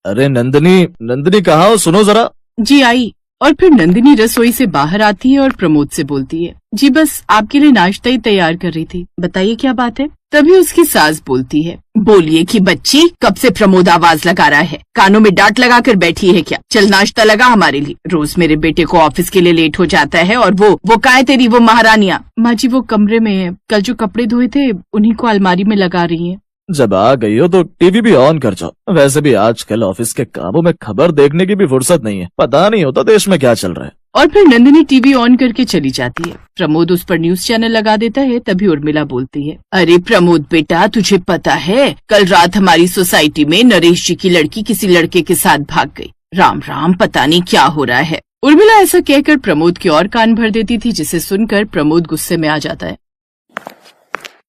अरे नंदिनी, नंदिनी कहाँ हो? सुनो जरा। जी आई। और फिर नंदिनी रसोई से बाहर आती है और प्रमोद से बोलती है, जी बस आपके लिए नाश्ता ही तैयार कर रही थी, बताइए क्या बात है। तभी उसकी सास बोलती है, बोलिए कि बच्ची कब से प्रमोद आवाज लगा रहा है, कानों में डांट लगा कर बैठी है क्या? चल नाश्ता लगा हमारे लिए, रोज मेरे बेटे को ऑफिस के लिए लेट हो जाता है। और वो कहाँ है तेरी वो महारानियाँ? माँ जी वो कमरे में है, कल जो कपड़े धोए थे उन्हीं को अलमारी में लगा रही है। जब आ गई हो तो टीवी भी ऑन कर जाओ। वैसे भी आजकल ऑफिस के कामों में खबर देखने की भी फुर्सत नहीं है, पता नहीं होता देश में क्या चल रहा है। और फिर नंदिनी टीवी ऑन करके चली जाती है। प्रमोद उस पर न्यूज चैनल लगा देता है। तभी उर्मिला बोलती है, अरे प्रमोद बेटा तुझे पता है कल रात हमारी सोसाइटी में नरेश जी की लड़की किसी लड़के के साथ भाग गई। राम राम पता नहीं क्या हो रहा है। उर्मिला ऐसा कहकर प्रमोद की और कान भर देती थी, जिसे सुनकर प्रमोद गुस्से में आ जाता है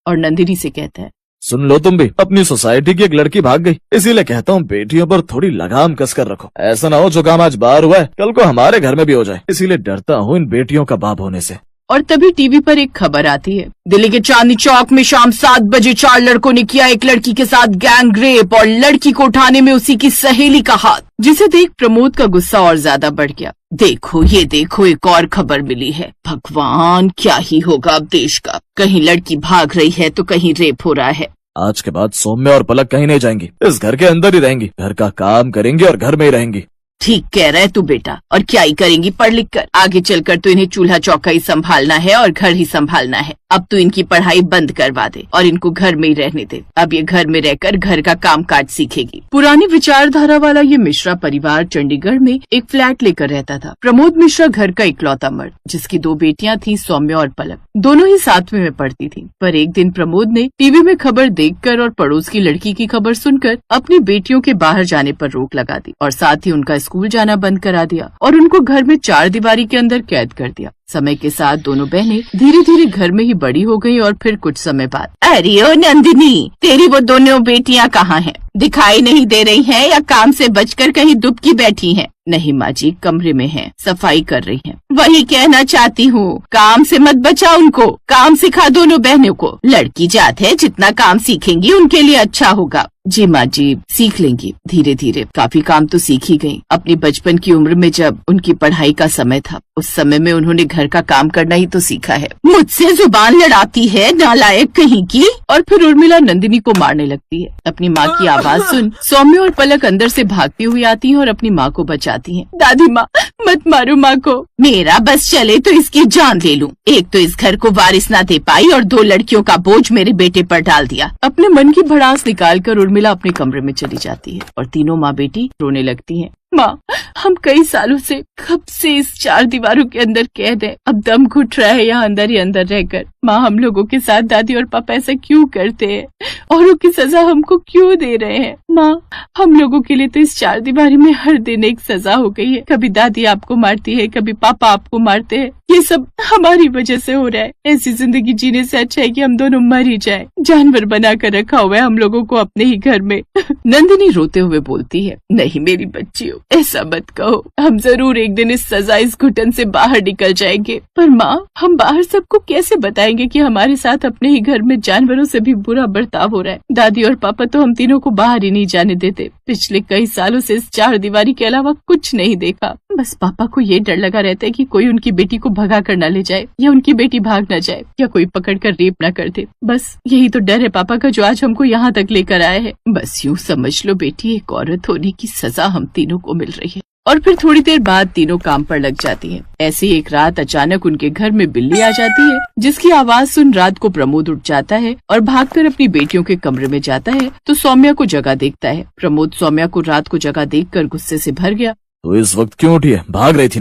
और नंदिनी से कहता है, सुन लो तुम भी, अपनी सोसाइटी की एक लड़की भाग गई, इसीलिए कहता हूँ बेटियों पर थोड़ी लगाम कसकर रखो। ऐसा ना हो जो काम आज बाहर हुआ है कल को हमारे घर में भी हो जाए, इसीलिए डरता हूँ इन बेटियों का बाप होने से। और तभी टीवी पर एक खबर आती है, दिल्ली के चांदनी चौक में शाम 7 बजे 4 लड़कों ने किया एक लड़की के साथ गैंग रेप और लड़की को उठाने में उसी की सहेली का हाथ। जिसे देख प्रमोद का गुस्सा और ज्यादा बढ़ गया। देखो ये देखो एक और खबर मिली है, भगवान क्या ही होगा अब देश का, कहीं लड़की भाग रही है तो कहीं रेप हो रहा है। आज के बाद सौम्य और पलक कहीं नहीं जाएंगी, इस घर के अंदर ही रहेंगी, घर का काम करेंगी और घर में ही रहेंगी। ठीक कह रहा है तू बेटा, और क्या ही करेंगी पढ़ लिख कर, आगे चलकर तो इन्हें चूल्हा चौका ही संभालना है और घर ही संभालना है। अब तो इनकी पढ़ाई बंद करवा दे और इनको घर में ही रहने दे, अब ये घर में रहकर घर का काम काज सीखेगी। पुरानी विचारधारा वाला ये मिश्रा परिवार चंडीगढ़ में एक फ्लैट लेकर रहता था। प्रमोद मिश्रा घर का इकलौता मर्द, जिसकी 2 बेटियां थी, सौम्या और पलक, दोनों ही 7वीं में पढ़ती थी। पर एक दिन प्रमोद ने टीवी में खबर देखकर और पड़ोस की लड़की की खबर सुनकर अपनी बेटियों के बाहर जाने पर रोक लगा दी और साथ ही उनका स्कूल जाना बंद करा दिया और उनको घर में 4 दीवारी के अंदर कैद कर दिया। समय के साथ दोनों बहनें धीरे धीरे घर में ही बड़ी हो गई और फिर कुछ समय बाद, अरे ओ नंदिनी, तेरी वो दोनों बेटियां कहाँ हैं? दिखाई नहीं दे रही हैं या काम से बचकर कहीं दुबकी बैठी हैं? नहीं माँ जी, कमरे में हैं, सफाई कर रही हैं। वही कहना चाहती हूँ, काम से मत बचा उनको, काम सिखा दोनों बहनों को। लड़की जात है, जितना काम सीखेंगी उनके लिए अच्छा होगा। जी माँ जी, सीख लेंगी धीरे धीरे, काफी काम तो सीख ही गयी। अपनी बचपन की उम्र में जब उनकी पढ़ाई का समय था, उस समय में उन्होंने घर का काम करना ही तो सीखा है। मुझसे जुबान लड़ाती है, नालायक कहीं की। और फिर उर्मिला नंदिनी को मारने लगती है। अपनी माँ की आवाज सुन सौम्या और पलक अंदर से भागती हुई आती हैं और अपनी माँ को बचाती हैं। दादी माँ मत मारो माँ को, मेरा बस चले तो इसकी जान ले लूं। एक तो इस घर को वारिस ना दे पाई और 2 लड़कियों का बोझ मेरे बेटे पर डाल दिया। अपने मन की भड़ास निकालकर उर्मिला अपने कमरे में चली जाती है और तीनों माँ बेटी रोने लगती हैं। माँ, हम कई सालों से कब से इस 4 दीवारों के अंदर कैद हैं, अब दम घुट रहा है यहाँ अंदर ही अंदर रहकर। माँ, हम लोगों के साथ दादी और पापा ऐसा क्यों करते हैं, औरों की सजा हमको क्यों दे रहे हैं? माँ, हम लोगों के लिए तो इस 4 दीवारी में हर दिन एक सजा हो गई है। कभी दादी आपको मारती है, कभी पापा आपको मारते हैं। ये सब हमारी वजह से हो रहा है। ऐसी जिंदगी जीने से अच्छा है कि हम दोनों मर ही जाएं। जानवर बना कर रखा हुआ है हम लोगों को अपने ही घर में। नंदिनी रोते हुए बोलती है, नहीं मेरी बच्चियों, ऐसा मत कहो, हम जरूर एक दिन इस सजा, इस घुटन से बाहर निकल जाएंगे। पर माँ, हम बाहर सबको कैसे बताएंगे कि हमारे साथ अपने ही घर में जानवरों से भी बुरा बर्ताव हो रहा है? दादी और पापा तो हम तीनों को बाहर ही नहीं जाने देते। पिछले कई सालों से इस 4 दीवारी के अलावा कुछ नहीं देखा। बस पापा को ये डर लगा रहता है कि कोई उनकी बेटी को भगा कर न ले जाए, या उनकी बेटी भाग न जाए, या कोई पकड़ कर रेप न कर दे। बस यही तो डर है पापा का, जो आज हमको यहाँ तक लेकर आया है। बस यूँ समझ लो बेटी, एक औरत होने की सजा हम तीनों को मिल रही है। और फिर थोड़ी देर बाद तीनों काम पर लग जाती हैं। ऐसी एक रात अचानक उनके घर में बिल्ली आ जाती है, जिसकी आवाज सुन रात को प्रमोद उठ जाता है और भागकर अपनी बेटियों के कमरे में जाता है तो सौम्या को जगह देखता है। प्रमोद सौम्या को रात को जगह देखकर गुस्से से भर गया। तो इस वक्त क्यों उठी है? भाग रही थी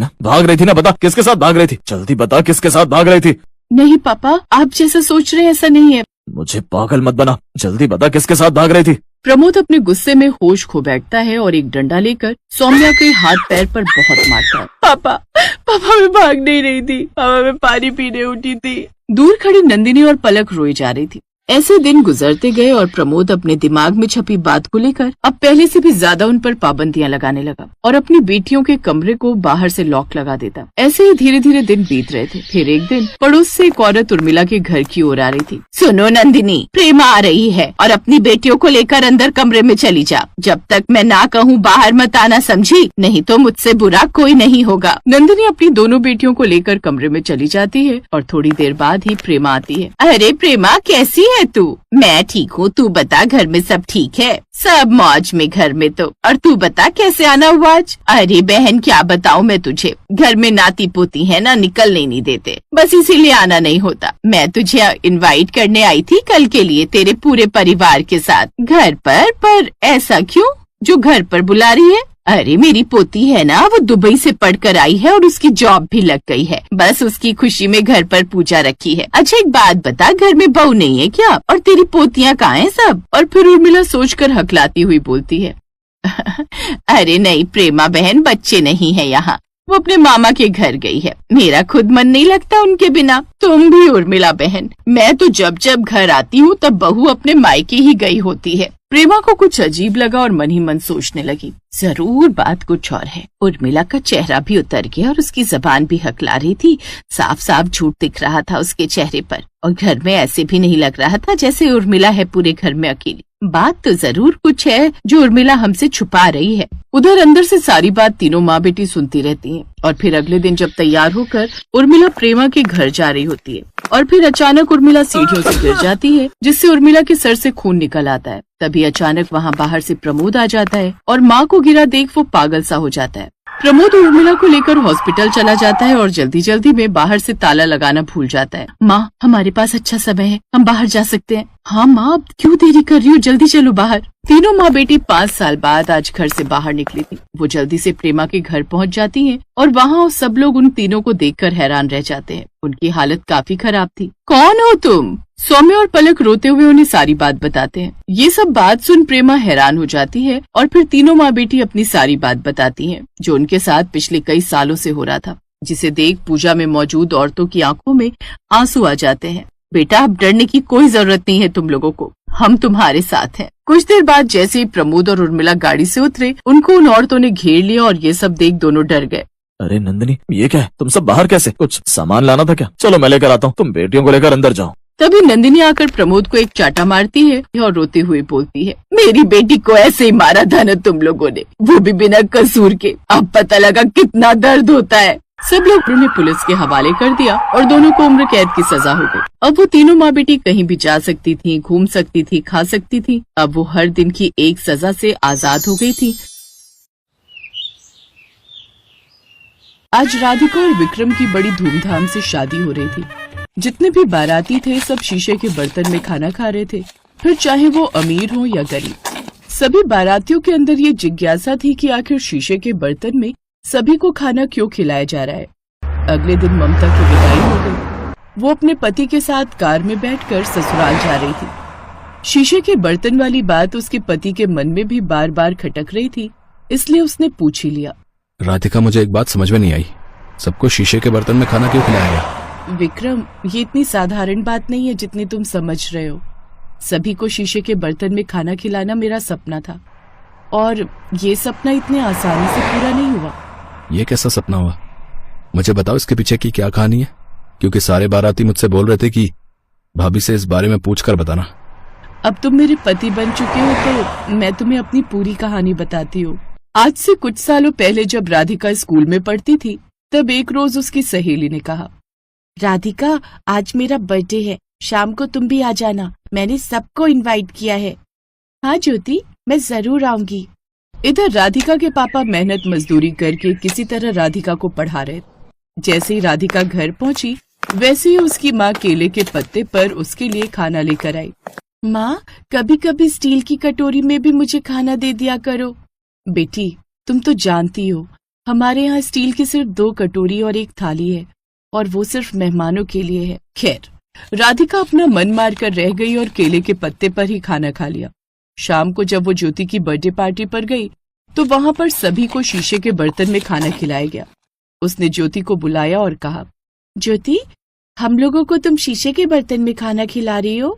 ना, बता किसके साथ भाग रही थी? जल्दी बता किसके साथ भाग रही थी? नहीं पापा, आप जैसा सोच रहे हैं ऐसा नहीं है। मुझे पागल मत बना, जल्दी बता किसके साथ भाग रही थी? प्रमोद अपने गुस्से में होश खो बैठता है और एक डंडा लेकर सौम्या के हाथ पैर पर बहुत मारता है। पापा मैं भाग नहीं रही थी, पापा मैं पानी पीने उठी थी। दूर खड़ी नंदिनी और पलक रोई जा रही थी। ऐसे दिन गुजरते गए और प्रमोद अपने दिमाग में छपी बात को लेकर अब पहले से भी ज्यादा उन पर पाबंदियां लगाने लगा और अपनी बेटियों के कमरे को बाहर से लॉक लगा देता। ऐसे ही धीरे धीरे दिन बीत रहे थे। फिर एक दिन पड़ोस से एक औरत उर्मिला के घर की ओर आ रही थी। सुनो नंदिनी, प्रेमा आ रही है और अपनी बेटियों को लेकर अंदर कमरे में चली जा। जब तक मैं ना कहूँ बाहर मत आना, समझी? नहीं तो मुझसे बुरा कोई नहीं होगा। नंदिनी अपनी दोनों बेटियों को लेकर कमरे में चली जाती है और थोड़ी देर बाद ही प्रेमा आती है। अरे प्रेमा, कैसी है तू? मैं ठीक हूँ, तू बता घर में सब ठीक है? सब मौज में घर में तो। और तू बता कैसे आना हुआ आज? अरे बहन क्या बताऊँ मैं तुझे, घर में नाती पोती है ना, निकलने नहीं देते, बस इसीलिए आना नहीं होता। मैं तुझे इनवाइट करने आई थी कल के लिए तेरे पूरे परिवार के साथ घर पर ऐसा क्यों जो घर पर बुला रही है? अरे मेरी पोती है ना, वो दुबई से पढ़कर आई है और उसकी जॉब भी लग गई है, बस उसकी खुशी में घर पर पूजा रखी है। अच्छा एक बात बता, घर में बहू नहीं है क्या? और तेरी पोतियाँ कहाँ हैं सब? और फिर उर्मिला सोचकर हकलाती हुई बोलती है अरे नहीं प्रेमा बहन, बच्चे नहीं है यहाँ, वो अपने मामा के घर गई है। मेरा खुद मन नहीं लगता उनके बिना। तुम भी उर्मिला बहन, मैं तो जब जब घर आती हूँ तब बहू अपने मायके ही गई होती है। प्रेमा को कुछ अजीब लगा और मन ही मन सोचने लगी, जरूर बात कुछ और है। उर्मिला का चेहरा भी उतर गया और उसकी जबान भी हकला रही थी। साफ साफ झूठ दिख रहा था उसके चेहरे पर और घर में ऐसे भी नहीं लग रहा था जैसे उर्मिला है पूरे घर में अकेली। बात तो जरूर कुछ है जो उर्मिला हमसे छुपा रही है। उधर अंदर से सारी बात तीनों माँ बेटी सुनती रहती हैं। और फिर अगले दिन जब तैयार होकर उर्मिला प्रेमा के घर जा रही होती है और फिर अचानक उर्मिला सीढ़ियों से गिर जाती है, जिससे उर्मिला के सर से खून निकल आता है। तभी अचानक वहाँ बाहर से प्रमोद आ जाता है और माँ को गिरा देख वो पागल सा हो जाता है। प्रमोद उर्मिला को लेकर हॉस्पिटल चला जाता है और जल्दी जल्दी में बाहर से ताला लगाना भूल जाता है। माँ, हमारे पास अच्छा समय है, हम बाहर जा सकते हैं। हाँ माँ, अब क्यों देरी कर रही हो, जल्दी चलो बाहर। तीनों माँ बेटी 5 साल बाद आज घर से बाहर निकली थी। वो जल्दी से प्रेमा के घर पहुँच जाती हैं और वहाँ सब लोग उन तीनों को देखकर हैरान रह जाते हैं। उनकी हालत काफी खराब थी। कौन हो तुम? सौम्य और पलक रोते हुए उन्हें सारी बात बताते हैं। ये सब बात सुन प्रेमा हैरान हो जाती है और फिर तीनों माँ बेटी अपनी सारी बात बताती हैं, जो उनके साथ पिछले कई सालों से हो रहा था, जिसे देख पूजा में मौजूद औरतों की आंखों में आंसू आ जाते हैं। बेटा, अब डरने की कोई जरूरत नहीं है तुम लोगों को, हम तुम्हारे साथ हैं। कुछ देर बाद जैसे ही प्रमोद और उर्मिला गाड़ी से उतरे, उनको उन औरतों ने घेर लिया और ये सब देख दोनों डर गए। अरे नंदिनी, ये क्या है? तुम सब बाहर कैसे? कुछ सामान लाना था क्या? चलो मैं लेकर आता हूँ, तुम बेटियों को लेकर अंदर जाओ। तभी नंदिनी आकर प्रमोद को एक चाटा मारती है और रोते हुए बोलती है, मेरी बेटी को ऐसे ही मारा था न तुम लोगों ने, वो भी बिना कसूर के। अब पता लगा कितना दर्द होता है। सब लोग उन्हें पुलिस के हवाले कर दिया और दोनों को उम्र कैद की सजा हो गई। अब वो तीनों माँ बेटी कहीं भी जा सकती थी, घूम सकती थी, खा सकती थी। अब वो हर दिन की एक सजा से आजाद हो गई थी। आज राधिका और विक्रम की बड़ी धूमधाम से शादी हो रही थी। जितने भी बाराती थे सब शीशे के बर्तन में खाना खा रहे थे, फिर चाहे वो अमीर हो या गरीब। सभी बारातियों के अंदर ये जिज्ञासा थी कि आखिर शीशे के बर्तन में सभी को खाना क्यों खिलाया जा रहा है। अगले दिन ममता की विदाई हो गई। वो अपने पति के साथ कार में बैठकर ससुराल जा रही थी। शीशे के बर्तन वाली बात उसके पति के मन में भी बार बार खटक रही थी, इसलिए उसने पूछ ही लिया। राधिका, मुझे एक बात समझ में नहीं आई, सबको शीशे के बर्तन में खाना क्यों खिलाया गया? विक्रम, ये इतनी साधारण बात नहीं है जितनी तुम समझ रहे हो। सभी को शीशे के बर्तन में खाना खिलाना मेरा सपना था और ये सपना इतने आसानी से पूरा नहीं हुआ। ये कैसा सपना हुआ? मुझे बताओ इसके पीछे की क्या कहानी है, क्योंकि सारे बाराती मुझसे बोल रहे थे कि भाभी से इस बारे में पूछकर बताना। अब तुम मेरे पति बन चुके हो तो मैं तुम्हें अपनी पूरी कहानी बताती हूँ। आज से कुछ सालों पहले जब राधिका स्कूल में पढ़ती थी, तब एक रोज उसकी सहेली ने कहा, राधिका, आज मेरा बर्थडे है, शाम को तुम भी आ जाना, मैंने सबको इनवाइट किया है। हाँ ज्योति, मैं जरूर आऊंगी। इधर राधिका के पापा मेहनत मजदूरी करके किसी तरह राधिका को पढ़ा रहे। जैसे ही राधिका घर पहुंची, वैसे ही उसकी माँ केले के पत्ते पर उसके लिए खाना लेकर आई। माँ, कभी कभी स्टील की कटोरी में भी मुझे खाना दे दिया करो। बेटी, तुम तो जानती हो हमारे यहाँ स्टील की सिर्फ 2 कटोरी और 1 थाली है, और वो सिर्फ मेहमानों के लिए है। खैर, राधिका अपना मन मार कर रह गई और केले के पत्ते पर ही खाना खा लिया। शाम को जब वो ज्योति की बर्थडे पार्टी पर गई तो वहां पर सभी को शीशे के बर्तन में खाना खिलाया गया। उसने ज्योति को बुलाया और कहा, ज्योति, हम लोगों को तुम शीशे के बर्तन में खाना खिला रही हो?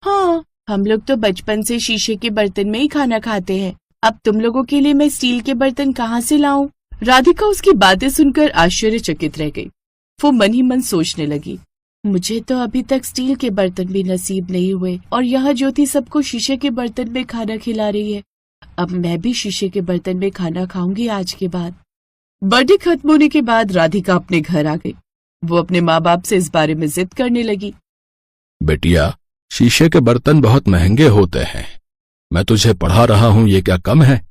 हाँ, हम लोग तो बचपन से शीशे के बर्तन में ही खाना खाते हैं। अब तुम लोगों के लिए मैं स्टील के बर्तन कहाँ से लाऊं? राधिका उसकी बातें सुनकर आश्चर्यचकित रह गई। वो मन ही मन सोचने लगी, मुझे तो अभी तक स्टील के बर्तन भी नसीब नहीं हुए और यहाँ ज्योति सबको शीशे के बर्तन में खाना खिला रही है। अब मैं भी शीशे के बर्तन में खाना खाऊंगी आज के बाद। बर्थडे खत्म होने के बाद राधिका अपने घर आ गई। वो अपने माँ बाप से इस बारे में जिद करने लगी। बेटिया, शीशे के बर्तन बहुत महंगे होते हैं। मैं तुझे पढ़ा रहा हूँ, ये क्या कम है?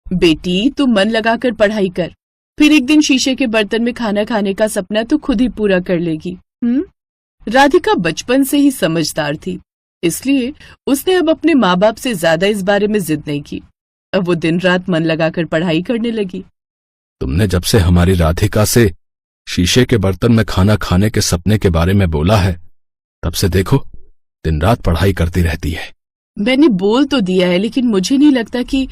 बेटी, तू मन लगाकर पढ़ाई कर, फिर एक दिन शीशे के बर्तन में खाना खाने का सपना तू खुद ही पूरा कर लेगी। राधिका बचपन से ही समझदार थी, इसलिए उसने अब अपने माँ बाप से ज्यादा इस बारे में जिद नहीं की। अब वो दिन रात मन लगाकर पढ़ाई करने लगी। तुमने जब से हमारी राधिका से शीशे के बर्तन में खाना खाने के सपने के बारे में बोला है, तब से देखो दिन रात पढ़ाई करती रहती है। मैंने बोल तो दिया है, लेकिन मुझे नहीं लगता कि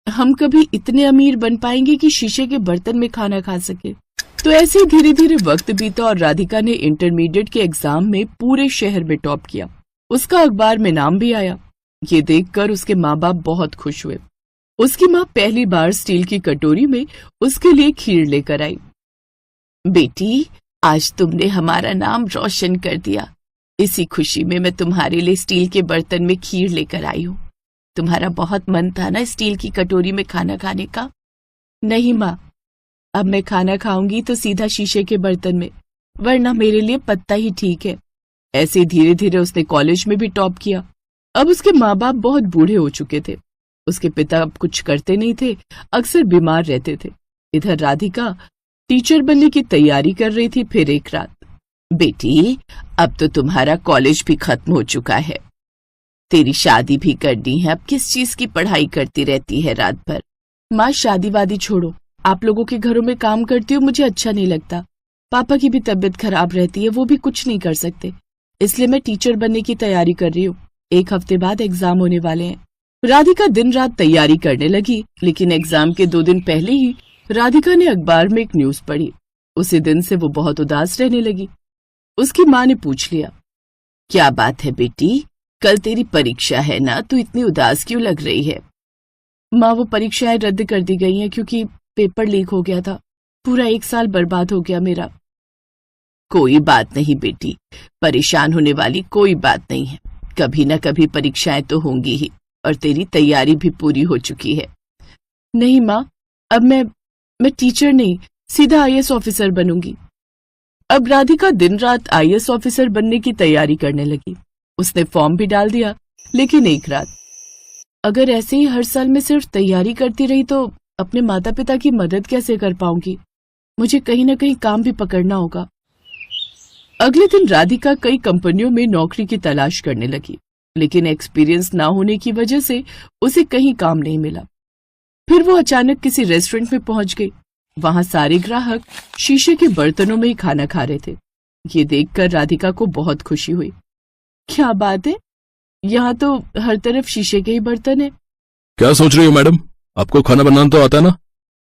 हम कभी इतने अमीर बन पाएंगे कि शीशे के बर्तन में खाना खा सके। तो ऐसे ही धीरे धीरे वक्त बीता और राधिका ने इंटरमीडिएट के एग्जाम में पूरे शहर में टॉप किया। उसका अखबार में नाम भी आया। ये देखकर उसके माँ बाप बहुत खुश हुए। उसकी माँ पहली बार स्टील की कटोरी में उसके लिए खीर लेकर आई। बेटी, आज तुमने हमारा नाम रोशन कर दिया। इसी खुशी में मैं तुम्हारे लिए स्टील के बर्तन में खीर लेकर आई हूँ। तुम्हारा बहुत मन था ना स्टील की कटोरी में खाना खाने का? नहीं माँ, अब मैं खाना खाऊंगी तो सीधा शीशे के बर्तन में, वरना मेरे लिए पत्ता ही ठीक है। ऐसे धीरे धीरे उसने कॉलेज में भी टॉप किया। अब उसके माँ बाप बहुत बूढ़े हो चुके थे। उसके पिता अब कुछ करते नहीं थे, अक्सर बीमार रहते थे। इधर राधिका टीचर बनने की तैयारी कर रही थी। फिर एक रात, बेटी, अब तो तुम्हारा कॉलेज भी खत्म हो चुका है, तेरी शादी भी करनी है। अब किस चीज की पढ़ाई करती रहती है रात भर? माँ, शादी वादी छोड़ो, आप लोगों के घरों में काम करती हो, मुझे अच्छा नहीं लगता। पापा की भी तबीयत खराब रहती है, वो भी कुछ नहीं कर सकते, इसलिए मैं टीचर बनने की तैयारी कर रही हूँ। 1 हफ्ते बाद एग्जाम होने वाले हैं। राधिका दिन रात तैयारी करने लगी, लेकिन एग्जाम के 2 दिन पहले ही राधिका ने अखबार में एक न्यूज पढ़ी। उसी दिन से वो बहुत उदास रहने लगी। उसकी माँ ने पूछ लिया, क्या बात है बेटी, कल तेरी परीक्षा है ना, तू इतनी उदास क्यों लग रही है? माँ, वो परीक्षाएं रद्द कर दी गई हैं क्योंकि पेपर लीक हो गया था। पूरा 1 साल बर्बाद हो गया मेरा। कोई बात नहीं बेटी, परेशान होने वाली कोई बात नहीं है। कभी न कभी परीक्षाएं तो होंगी ही, और तेरी तैयारी भी पूरी हो चुकी है। नहीं माँ, अब मैं टीचर नहीं, सीधा IAS ऑफिसर बनूंगी। अब राधिका दिन रात IAS ऑफिसर बनने की तैयारी करने लगी। उसने फॉर्म भी डाल दिया, लेकिन एक रात, अगर ऐसे ही हर साल मैं सिर्फ तैयारी करती रही तो अपने माता पिता की मदद कैसे कर पाऊंगी? मुझे कहीं ना कहीं काम भी पकड़ना होगा। अगले दिन राधिका कई कंपनियों में नौकरी की तलाश करने लगी, लेकिन एक्सपीरियंस ना होने की वजह से उसे कहीं काम नहीं मिला। फिर वो अचानक किसी रेस्टोरेंट में पहुंच गई। वहां सारे ग्राहक शीशे के बर्तनों में ही खाना खा रहे थे। ये देखकर राधिका को बहुत खुशी हुई। क्या बात है, यहाँ तो हर तरफ शीशे के ही बर्तन है। क्या सोच रही हो मैडम, आपको खाना बनाना तो आता है ना?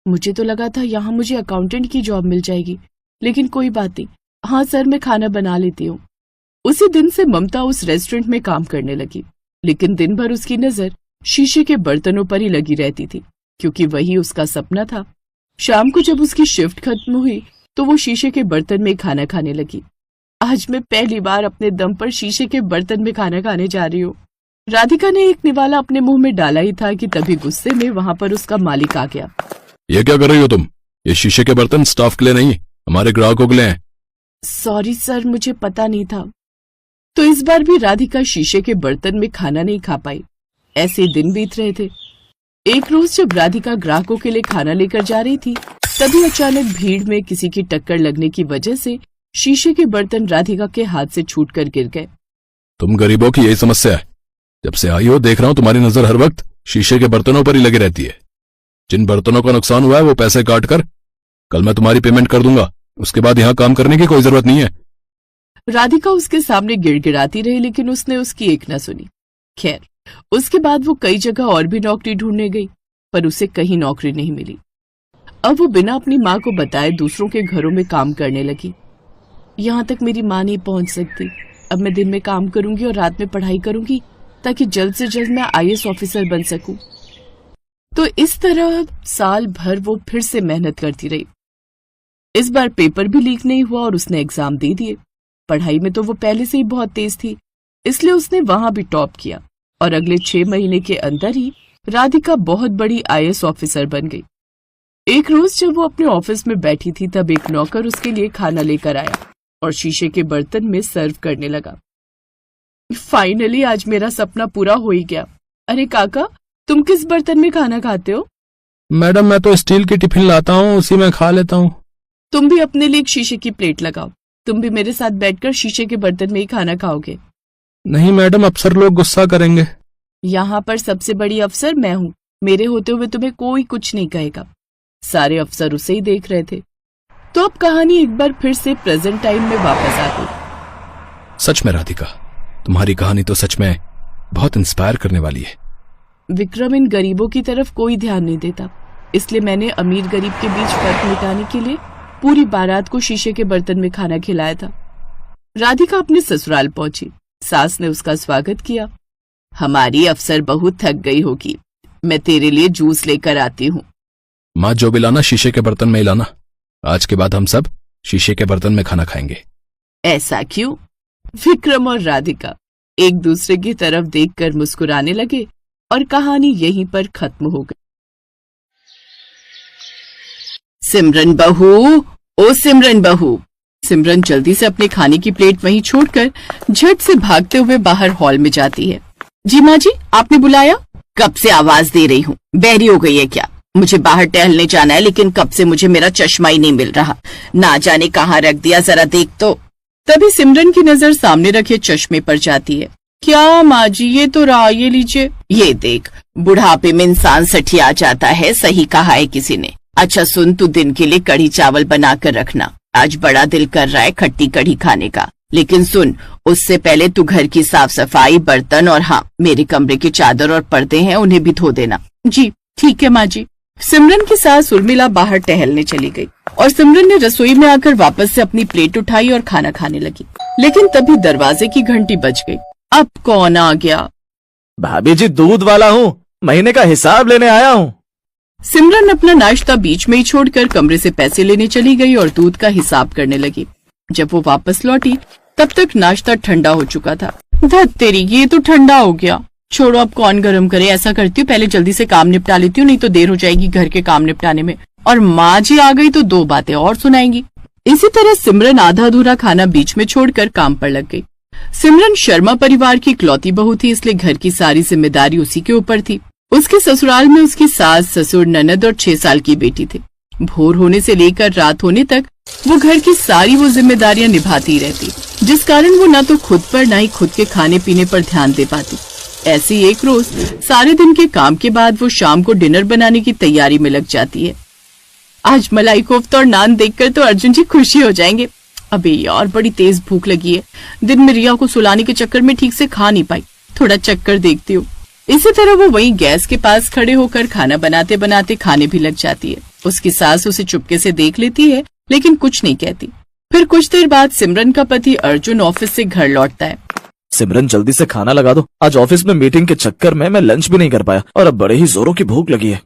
मुझे तो लगा था यहाँ मुझे अकाउंटेंट की जॉब मिल जाएगी, लेकिन कोई बात नहीं। हाँ सर, मैं खाना बना लेती हूँ। उसी दिन से ममता उस रेस्टोरेंट में काम करने लगी, लेकिन दिन भर उसकी नजर शीशे के बर्तनों पर ही लगी रहती थी, क्योंकि वही उसका सपना था। शाम को जब उसकी शिफ्ट खत्म हुई तो वो शीशे के बर्तन में खाना खाने लगी। आज मैं पहली बार अपने दम पर शीशे के बर्तन में खाना खाने जा रही हूँ। राधिका ने एक निवाला अपने मुंह में डाला ही था कि तभी गुस्से में वहां पर उसका मालिक आ गया। ये क्या कर रही हो तुम? ये शीशे के बर्तन स्टाफ के लिए नहीं, हमारे ग्राहकों के लिए हैं। सॉरी सर, मुझे पता नहीं था। तो इस बार भी राधिका शीशे के बर्तन में खाना नहीं खा पाई। ऐसे दिन बीत रहे थे। एक रोज जब राधिका ग्राहकों के लिए खाना लेकर जा रही थी, तभी अचानक भीड़ में किसी की टक्कर लगने की वजह से शीशे के बर्तन राधिका के हाथ से छूटकर गिर गए। तुम गरीबों की यही समस्या है। जब से आई हो देख रहा हूं तुम्हारी नजर हर वक्त शीशे के बर्तनों पर ही लगी रहती है। जिन बर्तनों का नुकसान हुआ है वो पैसे काट कर कल मैं तुम्हारी पेमेंट कर दूंगा, उसके बाद यहाँ काम करने की कोई जरूरत नहीं है। राधिका उसके सामने गिड़गिड़ाती रही, लेकिन उसने उसकी एक न सुनी। खैर, उसके बाद वो कई जगह और भी नौकरी ढूंढने गई, पर उसे कहीं नौकरी नहीं मिली। अब वो बिना अपनी माँ को बताए दूसरों के घरों में काम करने लगी। यहाँ तक मेरी माँ नहीं पहुंच सकती, अब मैं दिन में काम करूंगी और रात में पढ़ाई करूंगी ताकि जल्द से जल्द मैं IAS ऑफिसर बन सकूं। तो इस तरह साल भर वो फिर से मेहनत करती रही। इस बार पेपर भी लीक नहीं हुआ और उसने एग्जाम दे दिए। पढ़ाई में तो वो पहले से ही बहुत तेज थी, इसलिए उसने वहां भी टॉप किया और अगले 6 महीने के अंदर ही राधिका बहुत बड़ी IAS ऑफिसर बन गई। एक रोज जब वो अपने ऑफिस में बैठी थी तब एक नौकर उसके लिए खाना लेकर आया और शीशे के बर्तन में सर्व करने लगा। फाइनली आज मेरा सपना पूरा हो ही गया। अरे काका, तुम किस बर्तन में खाना खाते हो? मैडम मैं तो स्टील की टिफिन लाता हूँ, उसी में खा लेता हूँ। तुम भी अपने लिए एक शीशे की प्लेट लगाओ। तुम भी मेरे साथ बैठकर शीशे के बर्तन में ही खाना खाओगे। नहीं मैडम, अफसर लोग गुस्सा करेंगे। यहाँ पर सबसे बड़ी अफसर मैं हूँ। मेरे होते हुए तुम्हें कोई कुछ नहीं कहेगा। सारे अफसर उसे ही देख रहे थे। तो अब कहानी एक बार फिर से प्रेजेंट टाइम में वापस आ गई। सच में राधिका, तुम्हारी कहानी तो सच में बहुत इंस्पायर करने वाली है। विक्रम इन गरीबों की तरफ कोई ध्यान नहीं देता, इसलिए मैंने अमीर गरीब के बीच फर्क मिटाने के लिए पूरी बारात को शीशे के बर्तन में खाना खिलाया था। राधिका अपने ससुराल पहुंची। सास ने उसका स्वागत किया। हमारी अफसर बहुत थक गई होगी, मैं तेरे लिए जूस लेकर आती हूँ। माँ जो भी लाना शीशे के बर्तन में ही लाना। आज के बाद हम सब शीशे के बर्तन में खाना खाएंगे। ऐसा क्यों? विक्रम और राधिका एक दूसरे की तरफ देखकर मुस्कुराने लगे और कहानी यहीं पर खत्म हो गई। सिमरन बहू, ओ सिमरन बहू। सिमरन जल्दी से अपने खाने की प्लेट वहीं छोड़कर झट से भागते हुए बाहर हॉल में जाती है। जी माँ जी, आपने बुलाया? कब से आवाज दे रही हूँ, बहरी हो गई है क्या? मुझे बाहर टहलने जाना है, लेकिन कब से मुझे मेरा चश्मा ही नहीं मिल रहा। ना जाने कहाँ रख दिया, जरा देख तो। तभी सिमरन की नजर सामने रखे चश्मे पर जाती है। क्या माँ जी, ये तो रहा, ये लीजिए। ये देख, बुढ़ापे में इंसान सठिया जाता है, सही कहा है किसी ने। अच्छा सुन, तू दिन के लिए कढ़ी चावल बना कर रखना। आज बड़ा दिल कर रहा है खट्टी कढ़ी खाने का। लेकिन सुन, उससे पहले तू घर की साफ सफाई, बर्तन और हाँ, मेरे कमरे की चादर और पर्दे हैं, उन्हें भी धो देना। जी ठीक है माँ जी। सिमरन की सास उर्मिला बाहर टहलने चली गई और सिमरन ने रसोई में आकर वापस से अपनी प्लेट उठाई और खाना खाने लगी। लेकिन तभी दरवाजे की घंटी बज गई। अब कौन आ गया? भाभी जी, दूध वाला हूँ, महीने का हिसाब लेने आया हूँ। सिमरन अपना नाश्ता बीच में ही छोड़कर कमरे से पैसे लेने चली गई और दूध का हिसाब करने लगी। जब वो वापस लौटी तब तक नाश्ता ठंडा हो चुका था। धत तेरी, ये तो ठंडा हो गया। छोड़ो, अब कौन गरम करे। ऐसा करती हूँ, पहले जल्दी से काम निपटा लेती हूँ, नहीं तो देर हो जाएगी घर के काम निपटाने में। और माँ जी आ गई तो 2 बातें और सुनाएंगी। इसी तरह सिमरन आधा अधूरा खाना बीच में छोड़कर काम पर लग गई। सिमरन शर्मा परिवार की इकलौती बहू थी, इसलिए घर की सारी जिम्मेदारी उसी के ऊपर थी। उसके ससुराल में उसकी सास, ससुर, ननद और 6 साल की बेटी थी। भोर होने से लेकर रात होने तक वो घर की सारी वो जिम्मेदारियां निभाती रहती, जिस कारण वो न तो खुद पर न ही खुद के खाने पीने पर ध्यान दे पाती। ऐसी एक रोज सारे दिन के काम के बाद वो शाम को डिनर बनाने की तैयारी में लग जाती है। आज मलाई कोफ्ता और नान देखकर तो अर्जुन जी खुशी हो जाएंगे। अबे यार, बड़ी तेज भूख लगी है। दिन में रिया को सुलाने के चक्कर में ठीक से खा नहीं पाई, थोड़ा चक्कर देखती हूँ। इसी तरह वो वहीं गैस के पास खड़े होकर खाना बनाते बनाते खाने भी लग जाती है। उसकी सास उसे चुपके से देख लेती है, लेकिन कुछ नहीं कहती। फिर कुछ देर बाद सिमरन का पति अर्जुन ऑफिस से घर लौटता है। सिमरन, जल्दी से खाना लगा दो। आज ऑफिस में मीटिंग के चक्कर में मैं लंच भी नहीं कर पाया और अब बड़े ही जोरों की भूख लगी है।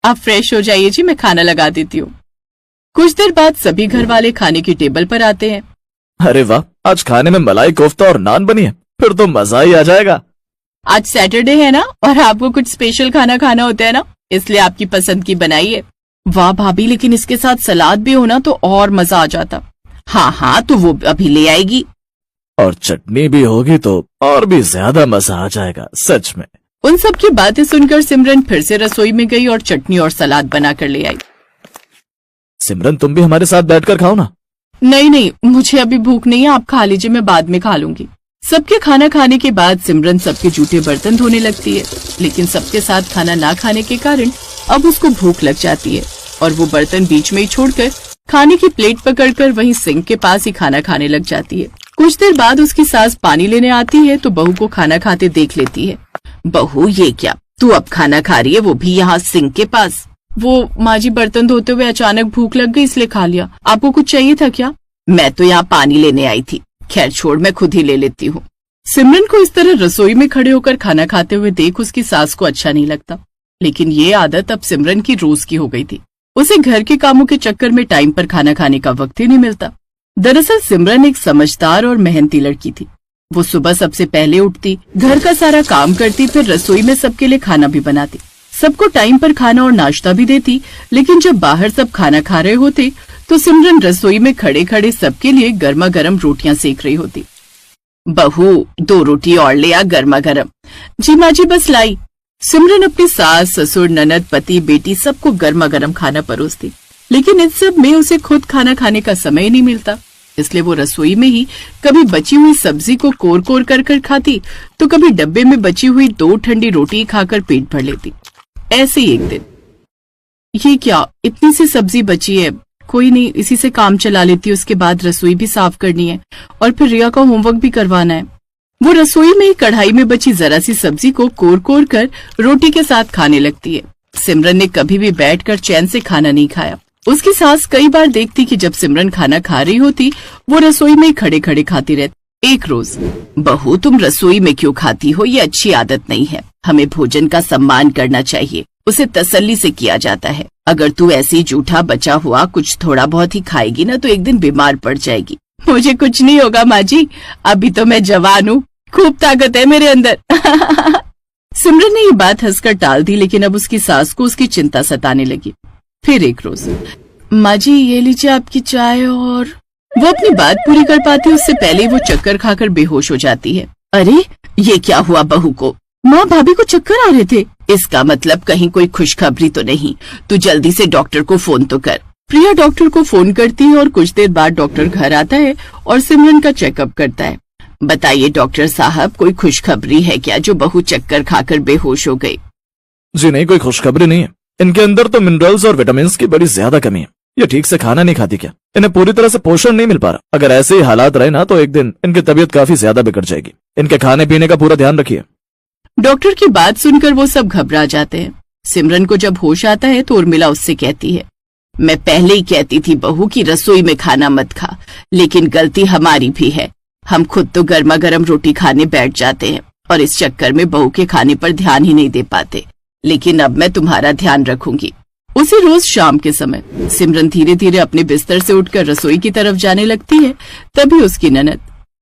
आप फ्रेश हो जाइए जी, मैं खाना लगा देती हूँ। कुछ देर बाद सभी घर वाले खाने की टेबल पर आते हैं। अरे वाह, आज खाने में मलाई कोफ्ता और नान बनी है, फिर तो मजा ही आ जाएगा। आज सैटरडे है ना, और आपको कुछ स्पेशल खाना खाना होता है ना, इसलिए आपकी पसंद की बनाई है। वाह भाभी, लेकिन इसके साथ सलाद भी होना तो और मजा आ जाता। हाँ हाँ, तो वो अभी ले आएगी। और चटनी भी होगी तो और भी ज्यादा मजा आ जाएगा, सच में। उन सब की बातें सुनकर सिमरन फिर से रसोई में गई और चटनी और सलाद बनाकर ले आई। सिमरन, तुम भी हमारे साथ बैठकर खाओ ना। नहीं नहीं, मुझे अभी भूख नहीं है, आप खा लीजिए, मैं बाद में खा लूंगी। सबके खाना खाने के बाद सिमरन सबके जूठे बर्तन धोने लगती है, लेकिन सबके साथ खाना ना खाने के कारण अब उसको भूख लग जाती है और वो बर्तन बीच में ही छोड़कर खाने की प्लेट पकड़कर वहीं सिंक के पास ही खाना खाने लग जाती है। कुछ देर बाद उसकी सास पानी लेने आती है तो बहू को खाना खाते देख लेती है। बहू, ये क्या, तू अब खाना खा रही है, वो भी यहाँ सिंक के पास? वो माँ जी, बर्तन धोते हुए अचानक भूख लग गई इसलिए खा लिया। आपको कुछ चाहिए था क्या? मैं तो यहाँ पानी लेने आई थी। खैर छोड़, मैं खुद ही ले लेती हूँ। सिमरन को इस तरह रसोई में खड़े होकर खाना खाते हुए देख उसकी सास को अच्छा नहीं लगता, लेकिन ये आदत अब सिमरन की रोज की हो गई थी। उसे घर के कामों के चक्कर में टाइम पर खाना खाने का वक्त ही नहीं मिलता। दरअसल सिमरन एक समझदार और मेहनती लड़की थी। वो सुबह सबसे पहले उठती, घर का सारा काम करती, फिर रसोई में सबके लिए खाना भी बनाती, सबको टाइम पर खाना और नाश्ता भी देती। लेकिन जब बाहर सब खाना खा रहे होते तो सिमरन रसोई में खड़े खड़े सबके लिए गर्मा गर्म रोटियां सेक रही होती। बहू 2 रोटी और ले आ गर्मा गर्म। जी माँ जी, बस लाई। सिमरन अपनी सास, ससुर, ननद, पति, बेटी सबको गर्मा गर्म खाना परोसती, लेकिन इन सब में उसे खुद खाना खाने का समय नहीं मिलता। इसलिए वो रसोई में ही कभी बची हुई सब्जी को कोर कोर कर खाती, तो कभी डब्बे में बची हुई 2 ठंडी रोटी खाकर पेट भर लेती। ऐसे ही एक दिन, ये क्या, इतनी सी सब्जी बची है, कोई नहीं, इसी से काम चला लेती। उसके बाद रसोई भी साफ करनी है और फिर रिया का होमवर्क भी करवाना है। वो रसोई में कढ़ाई में बची जरा सी सब्जी को कोर कोर कर रोटी के साथ खाने लगती है। सिमरन ने कभी भी बैठकर चैन से खाना नहीं खाया। उसकी सास कई बार देखती कि जब सिमरन खाना खा रही होती वो रसोई में खड़े खड़े खाती रहती। एक रोज, बहू तुम रसोई में क्यों खाती हो, ये अच्छी आदत नहीं है। हमें भोजन का सम्मान करना चाहिए, उसे तसल्ली से किया जाता है। अगर तू ऐसे ही जूठा बचा हुआ कुछ थोड़ा बहुत ही खाएगी ना तो एक दिन बीमार पड़ जाएगी। मुझे कुछ नहीं होगा माँ जी, अभी तो मैं जवान हूँ, खूब ताकत है मेरे अंदर। सिमरन ने ये बात हंसकर टाल दी, लेकिन अब उसकी सास को उसकी चिंता सताने लगी। फिर एक रोज, माँ जी ये लीजिए आपकी चाय। और वो अपनी बात पूरी कर पाती उससे पहले वो चक्कर खाकर बेहोश हो जाती है। अरे ये क्या हुआ बहू को? माँ भाभी को चक्कर आ रहे थे। इसका मतलब कहीं कोई खुशखबरी तो नहीं? तू जल्दी से डॉक्टर को फोन तो कर। प्रिया डॉक्टर को फोन करती है और कुछ देर बाद डॉक्टर घर आता है और सिमरन का चेकअप करता है। बताइए डॉक्टर साहब, कोई खुशखबरी है क्या जो बहू चक्कर खाकर बेहोश हो गई? जी नहीं, कोई खुशखबरी नहीं है। इनके अंदर तो मिनरल्स और विटामिन की बड़ी ज्यादा कमी है। ये ठीक से खाना नहीं खाती क्या? इन्हें पूरी तरह से पोषण नहीं मिल पा रहा। अगर ऐसे ही हालात रहे ना तो एक दिन इनकी तबीयत काफी ज्यादा बिगड़ जाएगी। इनके खाने पीने का पूरा ध्यान रखिए। डॉक्टर की बात सुनकर वो सब घबरा जाते हैं। सिमरन को जब होश आता है तो उर्मिला उससे कहती है, मैं पहले ही कहती थी बहू की रसोई में खाना मत खा, लेकिन गलती हमारी भी है। हम खुद तो गर्मा गर्म रोटी खाने बैठ जाते हैं और इस चक्कर में बहू के खाने पर ध्यान ही नहीं दे पाते। लेकिन अब मैं तुम्हारा ध्यान रखूंगी। उसी रोज शाम के समय सिमरन धीरे धीरे अपने बिस्तर से उठकर रसोई की तरफ जाने लगती है। तभी उसकी ननद,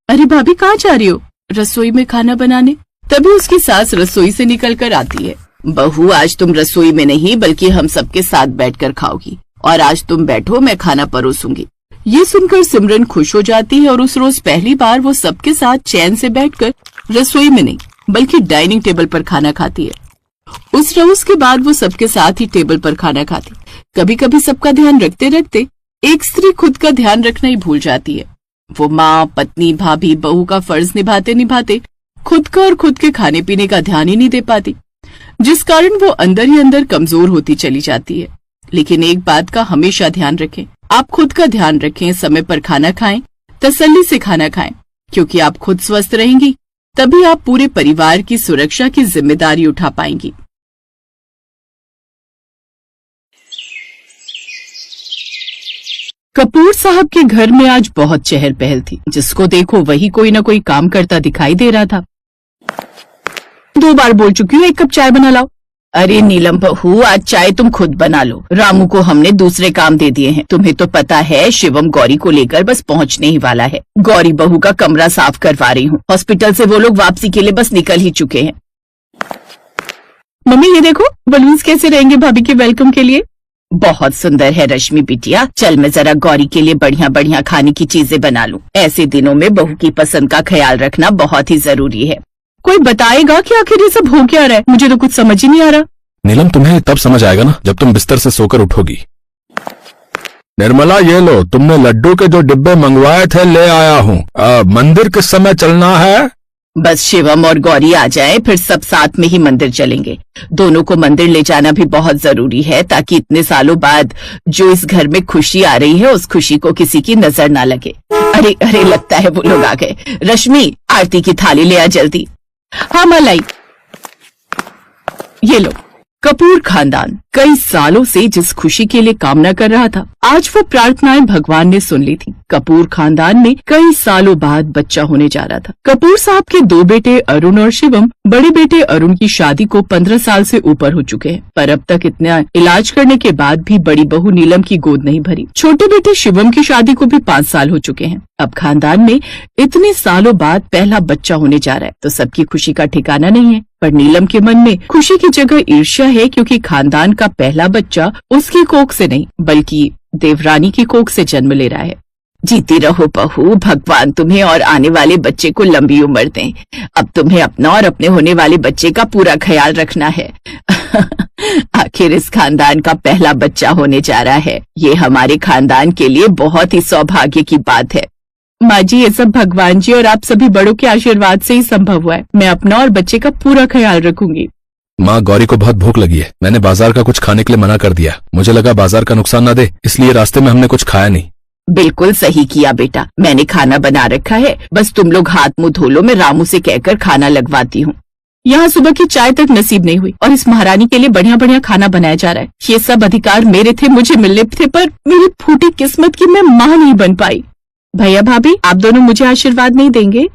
अरे भाभी कहाँ जा रही हो? रसोई में खाना बनाने। तभी उसकी सास रसोई से निकल कर आती है। बहू आज तुम रसोई में नहीं बल्कि हम सबके साथ बैठकर खाओगी, और आज तुम बैठो, मैं खाना परोसूंगी। ये सुनकर सिमरन खुश हो जाती है और उस रोज पहली बार वो सबके साथ चैन से बैठकर रसोई में नहीं बल्कि डाइनिंग टेबल पर खाना खाती है। उस रोज के बाद वो सबके साथ ही टेबल पर खाना खाती। कभी कभी सबका ध्यान रखते रखते एक स्त्री खुद का ध्यान रखना ही भूल जाती है। वो माँ, पत्नी, भाभी, बहू का फर्ज निभाते निभाते खुद का और खुद के खाने पीने का ध्यान ही नहीं दे पाती, जिस कारण वो अंदर ही अंदर कमजोर होती चली जाती है। लेकिन एक बात का हमेशा ध्यान रखें, आप खुद का ध्यान रखें, समय पर खाना खाएं, तसल्ली से खाना खाएं, क्योंकि आप खुद स्वस्थ रहेंगी तभी आप पूरे परिवार की सुरक्षा की जिम्मेदारी उठा पाएंगी। कपूर साहब के घर में आज बहुत चहल पहल थी। जिसको देखो वही कोई न कोई काम करता दिखाई दे रहा था। 2 बार बोल चुकी हूँ, 1 कप चाय बना लाओ। अरे नीलम बहू, आज चाय तुम खुद बना लो, रामू को हमने दूसरे काम दे दिए हैं। तुम्हें तो पता है शिवम गौरी को लेकर बस पहुंचने ही वाला है। गौरी बहू का कमरा साफ करवा रही हूँ। हॉस्पिटल से वो लोग वापसी के लिए बस निकल ही चुके हैं। मम्मी ये देखो बलून्स कैसे रहेंगे भाभी के वेलकम के लिए। बहुत सुंदर है रश्मि बिटिया। चल मैं जरा गौरी के लिए बढ़िया बढ़िया खाने की चीजें बना लूं। ऐसे दिनों में बहू की पसंद का ख्याल रखना बहुत ही जरूरी है। कोई बताएगा कि आखिर ये सब हो क्या रहा है? मुझे तो कुछ समझ ही नहीं आ रहा। नीलम तुम्हें तब समझ आएगा ना जब तुम बिस्तर से सोकर उठोगी। निर्मला ये लो, तुमने लड्डू के जो डिब्बे मंगवाए थे ले आया हूँ। मंदिर किस समय चलना है? बस शिवम और गौरी आ जाए फिर सब साथ में ही मंदिर चलेंगे। दोनों को मंदिर ले जाना भी बहुत जरूरी है ताकि इतने सालों बाद जो इस घर में खुशी आ रही है उस खुशी को किसी की नजर ना लगे। अरे अरे लगता है वो लोग आ गए। रश्मि आरती की थाली ले आ जल्दी। हाँ मलाई। ये लो, कपूर खानदान कई सालों से जिस खुशी के लिए कामना कर रहा था, आज वो प्रार्थनाएं भगवान ने सुन ली थी। कपूर खानदान में कई सालों बाद बच्चा होने जा रहा था। कपूर साहब के 2 बेटे अरुण और शिवम, बड़े बेटे अरुण की शादी को 15 साल से ऊपर हो चुके हैं, पर अब तक इतना इलाज करने के बाद भी बड़ी बहू नीलम की गोद नहीं भरी। छोटे बेटे शिवम की शादी को भी 5 साल हो चुके हैं। अब खानदान में इतने सालों बाद पहला बच्चा होने जा रहा है, तो सबकी खुशी का ठिकाना नहीं है। पर नीलम के मन में खुशी की जगह ईर्ष्या है, क्योंकि खानदान का पहला बच्चा उसकी कोख से नहीं बल्कि देवरानी की कोख से जन्म ले रहा है। जीती रहो बहू, भगवान तुम्हें और आने वाले बच्चे को लंबी उम्र दें। अब तुम्हें अपना और अपने होने वाले बच्चे का पूरा ख्याल रखना है। आखिर इस खानदान का पहला बच्चा होने जा रहा है। ये हमारे खानदान के लिए बहुत ही सौभाग्य की बात है। माँ जी, ये सब भगवान जी और आप सभी बड़ों के आशीर्वाद से ही संभव हुआ है। मैं अपना और बच्चे का पूरा ख्याल रखूंगी। माँ, गौरी को बहुत भूख लगी है। मैंने बाजार का कुछ खाने के लिए मना कर दिया। मुझे लगा बाजार का नुकसान ना दे, इसलिए रास्ते में हमने कुछ खाया नहीं। बिल्कुल सही किया बेटा, मैंने खाना बना रखा है, बस तुम लोग हाथ मुंह धो लो। मैं रामू से कहकर खाना लगवाती हूँ। यहाँ सुबह की चाय तक नसीब नहीं हुई और इस महारानी के लिए बढ़िया बढ़िया खाना बनाया जा रहा है। ये सब अधिकार मेरे थे, मुझे मिलने थे, पर मेरी फूटी किस्मत की मैं माँ नहीं बन पाई। भैया भाभी, आप दोनों मुझे आशीर्वाद नहीं देंगे?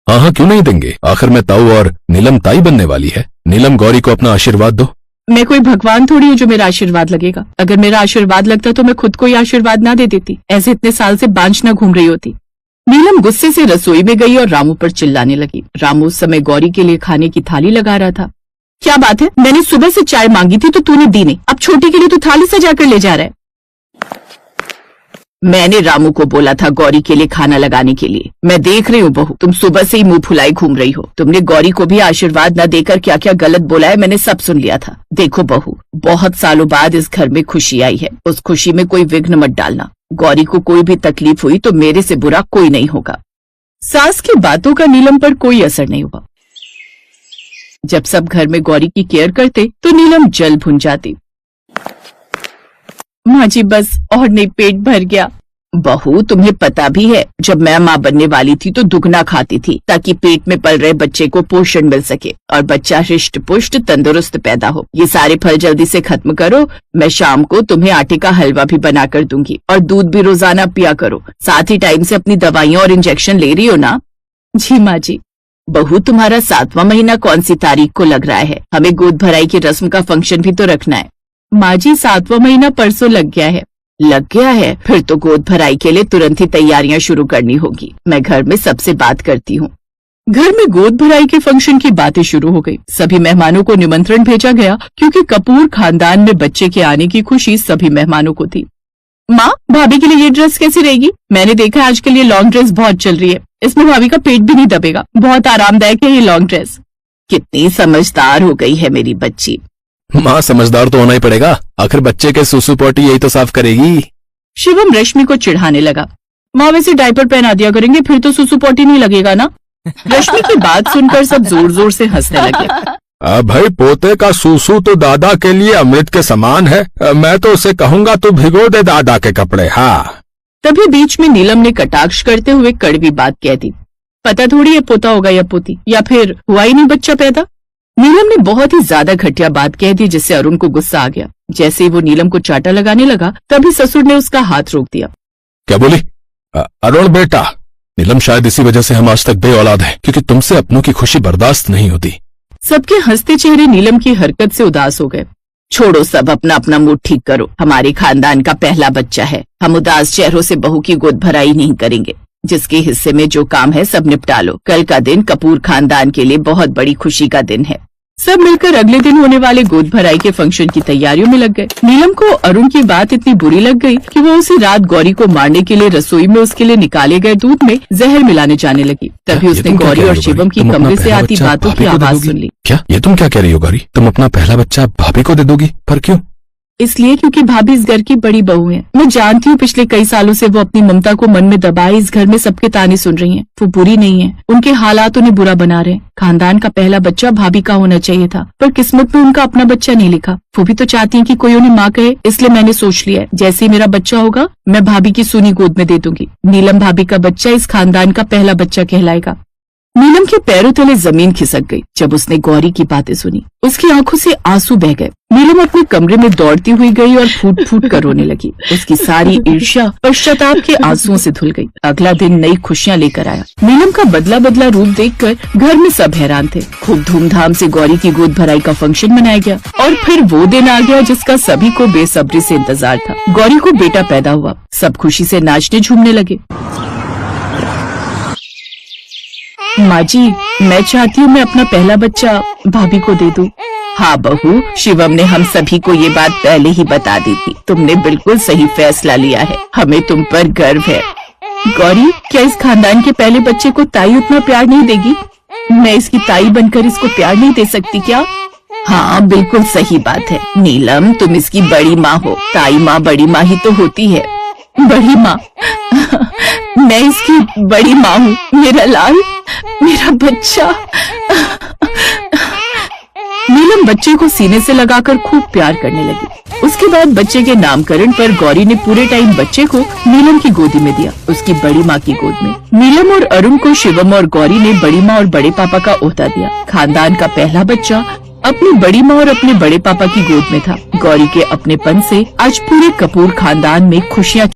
हाँ हाँ, क्यों नहीं देंगे। आखिर में ताऊ और नीलम ताई बनने वाली है। नीलम, गौरी को अपना आशीर्वाद दो। मैं कोई भगवान थोड़ी हूँ जो मेरा आशीर्वाद लगेगा। अगर मेरा आशीर्वाद लगता तो मैं खुद को ही आशीर्वाद ना दे देती, ऐसे इतने साल से बांझ न घूम रही होती। नीलम गुस्से से रसोई में गई और रामू पर चिल्लाने लगी। रामू उस समय गौरी के लिए खाने की थाली लगा रहा था। क्या बात है, मैंने सुबह से चाय मांगी थी तो तूने दी नहीं, अब छोटी के लिए तू थाली सजा कर ले जा रहा है। मैंने रामू को बोला था गौरी के लिए खाना लगाने के लिए। मैं देख रही हूँ बहू, तुम सुबह से ही मुंह फुलाई घूम रही हो। तुमने गौरी को भी आशीर्वाद न देकर क्या क्या गलत बोला है, मैंने सब सुन लिया था। देखो बहू, बहुत सालों बाद इस घर में खुशी आई है, उस खुशी में कोई विघ्न मत डालना। गौरी को कोई भी तकलीफ हुई तो मेरे से बुरा कोई नहीं होगा। सास की बातों का नीलम पर कोई असर नहीं हुआ। जब सब घर में गौरी की केयर करते तो नीलम जल भुन जाती। माँ जी बस और नहीं, पेट भर गया। बहू, तुम्हें पता भी है जब मैं माँ बनने वाली थी तो दुगना खाती थी, ताकि पेट में पल रहे बच्चे को पोषण मिल सके और बच्चा हृष्ट पुष्ट तंदुरुस्त पैदा हो। ये सारे फल जल्दी से खत्म करो। मैं शाम को तुम्हें आटे का हलवा भी बना कर दूंगी और दूध भी रोजाना पिया करो। साथ ही टाइम से अपनी दवाइयाँ और इंजेक्शन ले रही हो ना? जी माँ जी। बहू, तुम्हारा 7वां महीना कौन सी तारीख को लग रहा है? हमें गोद भराई की रस्म का फंक्शन भी तो रखना है। माँ जी, 7वां महीना परसों लग गया है। लग गया है? फिर तो गोद भराई के लिए तुरंत ही तैयारियां शुरू करनी होगी। मैं घर में सबसे बात करती हूँ। घर में गोद भराई के फंक्शन की बातें शुरू हो गई। सभी मेहमानों को निमंत्रण भेजा गया, क्योंकि कपूर खानदान में बच्चे के आने की खुशी सभी मेहमानों को थी। माँ, भाभी के लिए ये ड्रेस कैसी रहेगी? मैंने देखा आजकल ये लॉन्ग ड्रेस बहुत चल रही है, इसमें भाभी का पेट भी नहीं दबेगा। बहुत आरामदायक है ये लॉन्ग ड्रेस। कितनी समझदार हो गई है मेरी बच्ची। माँ, समझदार तो होना ही पड़ेगा, आखिर बच्चे के सुसु पोटी यही तो साफ करेगी। शिवम रश्मि को चिढ़ाने लगा। माँ, वैसे डायपर पहना दिया करेंगे, फिर तो सुसु पोटी नहीं लगेगा ना? रश्मि की बात सुनकर सब जोर जोर से हंसने लगे। भाई, पोते का सुसु तो दादा के लिए अमृत के समान है। मैं तो उसे कहूँगा तू भिगो दे दादा के कपड़े। हाँ। तभी बीच में नीलम ने कटाक्ष करते हुए कड़वी बात कह दी। पता थोड़ी है पोता होगा या पोती, या फिर हुआ ही नहीं बच्चा पैदा। नीलम ने बहुत ही ज्यादा घटिया बात कह दी, जिससे अरुण को गुस्सा आ गया। जैसे ही वो नीलम को चाटा लगाने लगा, तभी ससुर ने उसका हाथ रोक दिया। क्या बोली? अरुण बेटा, नीलम, शायद इसी वजह से हम आज तक बेऔलाद हैं, क्योंकि तुमसे अपनों की खुशी बर्दाश्त नहीं होती। सबके हंसते चेहरे नीलम की हरकत से उदास हो गए। छोड़ो, सब अपना अपना मूड ठीक करो। हमारे खानदान का पहला बच्चा है, हम उदास चेहरों से बहू की गोद भराई नहीं करेंगे। जिसके हिस्से में जो काम है सब निपटा लो। कल का दिन कपूर खानदान के लिए बहुत बड़ी खुशी का दिन है। सब मिलकर अगले दिन होने वाले गोद भराई के फंक्शन की तैयारियों में लग गए। नीलम को अरुण की बात इतनी बुरी लग गई कि वो उसी रात गौरी को मारने के लिए रसोई में उसके लिए निकाले गए दूध में जहर मिलाने जाने लगी। तभी उसने गौरी और शिवम की कमरे से आती बातों की आवाज सुन ली। क्या ये तुम क्या कह रही हो गौरी? तुम अपना पहला बच्चा भाभी को दे दोगी? पर क्यों? इसलिए क्योंकि भाभी इस घर की बड़ी बहू है। मैं जानती हूँ पिछले कई सालों से वो अपनी ममता को मन में दबाए इस घर में सबके ताने सुन रही हैं। वो बुरी नहीं है, उनके हालात उन्हें बुरा बना रहे हैं। खानदान का पहला बच्चा भाभी का होना चाहिए था, पर किस्मत में उनका अपना बच्चा नहीं लिखा। वो भी तो चाहती हैं कि कोई उन्हें माँ कहे, इसलिए मैंने सोच लिया है जैसे ही मेरा बच्चा होगा मैं भाभी की सुनी गोद में दे दूंगी। नीलम भाभी का बच्चा इस खानदान का पहला बच्चा कहलाएगा। नीलम के पैरों तले जमीन खिसक गई जब उसने गौरी की बातें सुनी। उसकी आंखों से आंसू बह गए। नीलम अपने कमरे में दौड़ती हुई गई और फूट फूट कर रोने लगी। उसकी सारी ईर्ष्या पश्चाताप के आंसुओं से धुल गई। अगला दिन नई खुशियां लेकर आया। नीलम का बदला बदला रूप देखकर घर में सब हैरान थे। खूब धूमधाम से गौरी की गोद भराई का फंक्शन मनाया गया और फिर वो दिन आ गया जिसका सभी को बेसब्री से इंतजार था। गौरी को बेटा पैदा हुआ। सब खुशी से नाचने झूमने लगे। माँ जी, मैं चाहती हूँ मैं अपना पहला बच्चा भाभी को दे दूँ। हाँ बहू, शिवम ने हम सभी को ये बात पहले ही बता दी थी। तुमने बिल्कुल सही फैसला लिया है। हमें तुम पर गर्व है। गौरी, क्या इस खानदान के पहले बच्चे को ताई उतना प्यार नहीं देगी? मैं इसकी ताई बनकर इसको प्यार नहीं दे सकती क्या? हाँ, बिल्कुल सही बात है। नीलम, तुम इसकी बड़ी माँ हो। ताई माँ बड़ी माँ ही तो होती है। बड़ी माँ मैं इसकी बड़ी माँ हूँ। मेरा लाल, मेरा बच्चा। नीलम बच्चे को सीने से लगाकर खूब प्यार करने लगी। उसके बाद बच्चे के नामकरण पर गौरी ने पूरे टाइम बच्चे को नीलम की गोदी में दिया, उसकी बड़ी माँ की गोद में। नीलम और अरुण को शिवम और गौरी ने बड़ी माँ और बड़े पापा का ओहदा दिया। खानदान का पहला बच्चा अपनी बड़ी माँ और अपने बड़े पापा की गोद में था। गौरी के अपनेपन से आज पूरे कपूर खानदान में खुशियाँ।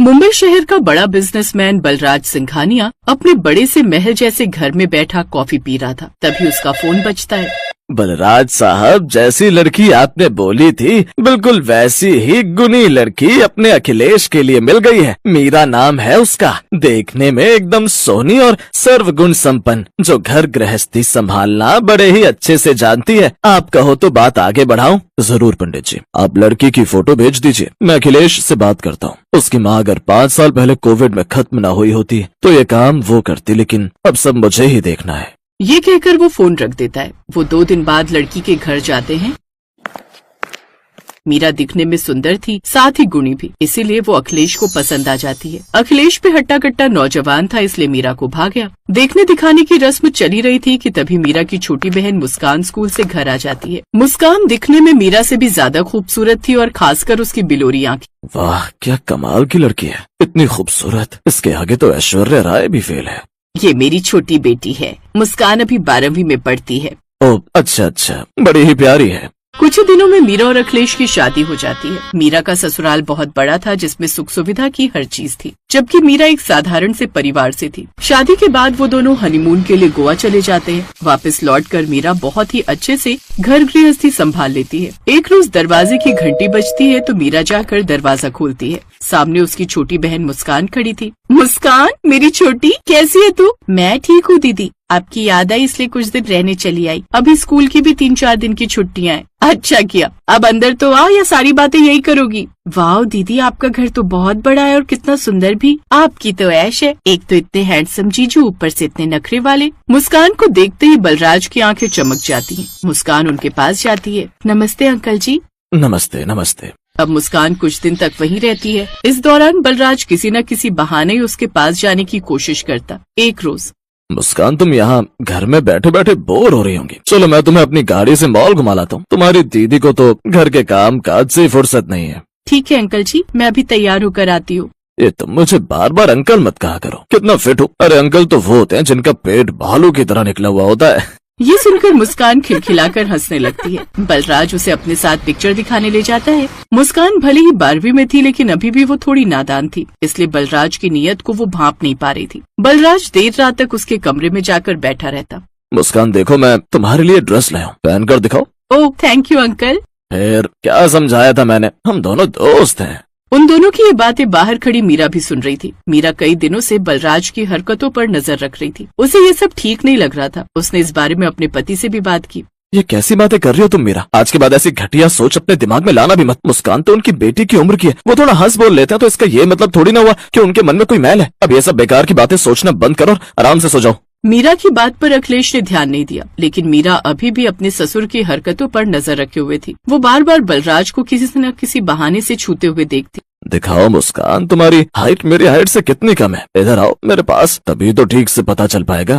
मुंबई शहर का बड़ा बिजनेसमैन बलराज सिंघानिया अपने बड़े से महल जैसे घर में बैठा कॉफी पी रहा था। तभी उसका फोन बजता है। बलराज साहब, जैसी लड़की आपने बोली थी बिल्कुल वैसी ही गुनी लड़की अपने अखिलेश के लिए मिल गई है। मीरा नाम है उसका। देखने में एकदम सोनी और सर्वगुण संपन्न, जो घर गृहस्थी संभालना बड़े ही अच्छे से जानती है। आप कहो तो बात आगे बढ़ाऊं? जरूर पंडित जी, आप लड़की की फोटो भेज दीजिए, मैं अखिलेश से बात करता हूँ। उसकी माँ अगर 5 साल पहले कोविड में खत्म न हुई होती तो ये काम वो करती, लेकिन अब सब मुझे ही देखना है। ये कहकर वो फोन रख देता है। वो 2 दिन बाद लड़की के घर जाते हैं। मीरा दिखने में सुंदर थी, साथ ही गुणी भी, इसीलिए वो अखिलेश को पसंद आ जाती है। अखिलेश पे हट्टा कट्टा नौजवान था, इसलिए मीरा को भा गया। देखने दिखाने की रस्म चली रही थी कि तभी मीरा की छोटी बहन मुस्कान स्कूल से घर आ जाती है। मुस्कान दिखने में मीरा से भी ज्यादा खूबसूरत थी और खासकर उसकी बिलोरी आंखें। वाह, क्या कमाल की लड़की है, इतनी खूबसूरत। इसके आगे तो ऐश्वर्या राय भी फेल है। ये मेरी छोटी बेटी है। मुस्कान अभी 12वीं में पढ़ती है। ओह अच्छा, बड़ी ही प्यारी है। कुछ ही दिनों में मीरा और अखिलेश की शादी हो जाती है। मीरा का ससुराल बहुत बड़ा था जिसमें सुख सुविधा की हर चीज थी, जबकि मीरा एक साधारण से परिवार से थी। शादी के बाद वो दोनों हनीमून के लिए गोवा चले जाते हैं। वापस लौटकर मीरा बहुत ही अच्छे से घर गृहस्थी संभाल लेती है। एक रोज दरवाजे की घंटी बजती है तो मीरा जाकर दरवाजा खोलती है। सामने उसकी छोटी बहन मुस्कान खड़ी थी। मुस्कान, मेरी छोटी, कैसी है तू? मैं ठीक हूँ दीदी, आपकी याद आई इसलिए कुछ दिन रहने चली आई। अभी स्कूल की भी 3-4 दिन की छुट्टियां हैं। अच्छा किया, अब अंदर तो आ या सारी बातें यही करोगी? वाह दीदी, आपका घर तो बहुत बड़ा है और कितना सुंदर भी। आपकी तो ऐश है, एक तो इतने हैंडसम जीजू, ऊपर से इतने नखरे वाले। मुस्कान को देखते ही बलराज की आंखें चमक जाती हैं। मुस्कान उनके पास जाती है। नमस्ते अंकल जी। नमस्ते नमस्ते। अब मुस्कान कुछ दिन तक वहीं रहती है। इस दौरान बलराज किसी न किसी बहाने उसके पास जाने की कोशिश करता। एक रोज, मुस्कान, तुम यहाँ घर में बैठे बैठे बोर हो रही होंगी। चलो मैं तुम्हें अपनी गाड़ी से मॉल घुमा लाता हूँ। तुम्हारी दीदी को तो घर के काम काज से फुर्सत नहीं है। ठीक है अंकल जी, मैं अभी तैयार होकर आती हूँ। ये तुम मुझे बार बार अंकल मत कहा करो, कितना फिट हो। अरे अंकल तो वो होते हैं जिनका पेट भालू की तरह निकला हुआ होता है। ये सुनकर मुस्कान खिलखिलाकर हंसने लगती है। बलराज उसे अपने साथ पिक्चर दिखाने ले जाता है। मुस्कान भले ही 12वीं में थी, लेकिन अभी भी वो थोड़ी नादान थी, इसलिए बलराज की नीयत को वो भांप नहीं पा रही थी। बलराज देर रात तक उसके कमरे में जाकर बैठा रहता। मुस्कान देखो, मैं तुम्हारे लिए ड्रेस लाया हूँ, पहन कर दिखाओ। Oh thank you uncle. फिर क्या समझाया था मैंने, हम दोनों दोस्त हैं। उन दोनों की ये बातें बाहर खड़ी मीरा भी सुन रही थी। मीरा कई दिनों से बलराज की हरकतों पर नजर रख रही थी। उसे ये सब ठीक नहीं लग रहा था। उसने इस बारे में अपने पति से भी बात की। ये कैसी बातें कर रही हो तुम मीरा? आज के बाद ऐसी घटिया सोच अपने दिमाग में लाना भी मत। मुस्कान तो उनकी बेटी की उम्र की है, वो थोड़ा हंस बोल लेते हैं तो इसका ये मतलब थोड़ी ना हुआ कि उनके मन में कोई मैल है। अब ये सब बेकार की बातें सोचना बंद करो और आराम से सो जाओ। मीरा की बात पर अखिलेश ने ध्यान नहीं दिया, लेकिन मीरा अभी भी अपने ससुर की हरकतों पर नजर रखे हुए थी। वो बार बार बलराज को किसी न किसी बहाने से छूते हुए देखती। दिखाओ मुस्कान, तुम्हारी हाइट मेरी हाइट से कितनी कम है। इधर आओ मेरे पास, तभी तो ठीक से पता चल पाएगा।